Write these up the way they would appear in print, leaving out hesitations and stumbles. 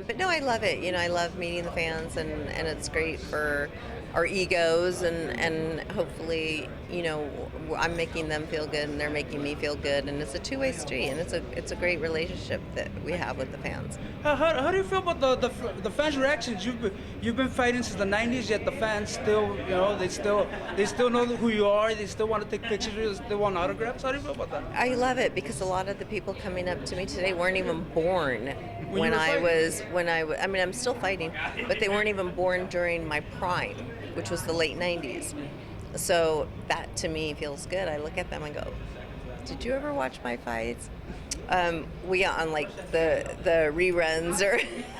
But no, I love it. I love meeting the fans, and it's great for our egos, and hopefully, I'm making them feel good, and they're making me feel good, and it's a two-way street, and it's a great relationship that we have with the fans. How do you feel about the fans' reactions? You've been fighting since the '90s, yet the fans still, they still know who you are. They still want to take pictures. They still want autographs. How do you feel about that? I love it because a lot of the people coming up to me today weren't even born When you were I mean, I'm still fighting, but they weren't even born during my prime, which was the late '90s. So that to me feels good. I look at them and go, "Did you ever watch my fights?" We on like the reruns or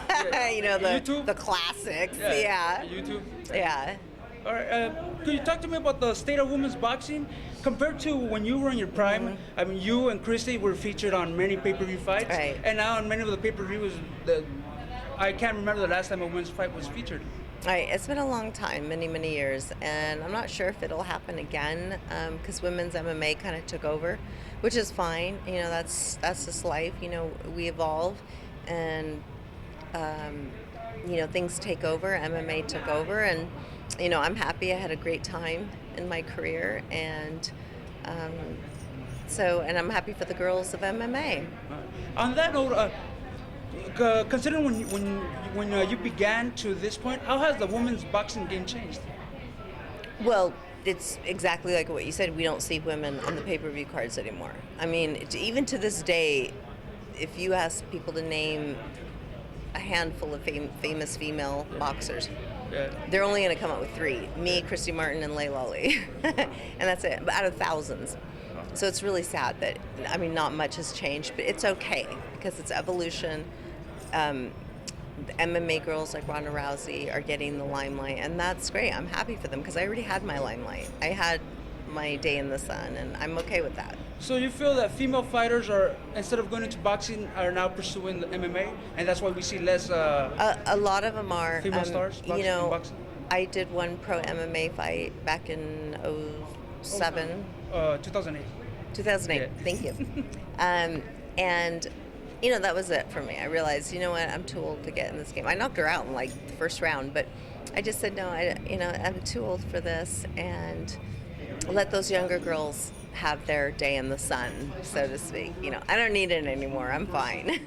YouTube? the classics. Yeah. YouTube. Yeah. All right. Could you talk to me about the state of women's boxing compared to when you were in your prime? Mm-hmm. I mean, you and Christy were featured on many pay-per-view fights, Right. and now on many of the pay-per-views, I can't remember the last time a women's fight was featured. Right, it's been a long time, many, many years, and I'm not sure if it'll happen again because women's MMA kind of took over, which is fine. That's just life. We evolve, and things take over. MMA took over, and I'm happy. I had a great time in my career, and and I'm happy for the girls of MMA. On that note, considering when you began to this point, how has the women's boxing game changed? Well, it's exactly like what you said. We don't see women on the pay-per-view cards anymore. I mean, even to this day, if you ask people to name a handful of famous female boxers, they're only going to come up with three: me, Christy Martin, and Layla Ali, and that's it. But out of thousands. So it's really sad that not much has changed, but it's okay because it's evolution. The MMA girls like Ronda Rousey are getting the limelight, and that's great. I'm happy for them because I already had my limelight. I had my day in the sun, and I'm okay with that. So you feel that female fighters are, instead of going into boxing, are now pursuing the MMA, and that's why we see less A lot of them are female stars in boxing? I did one pro MMA fight back in 07. 2008. 2008. Yeah. Thank you. And that was it for me. I realized, what, I'm too old to get in this game. I knocked her out in like the first round, but I just said no. I'm too old for this, and let those younger girls have their day in the sun, so to speak. I don't need it anymore. I'm fine.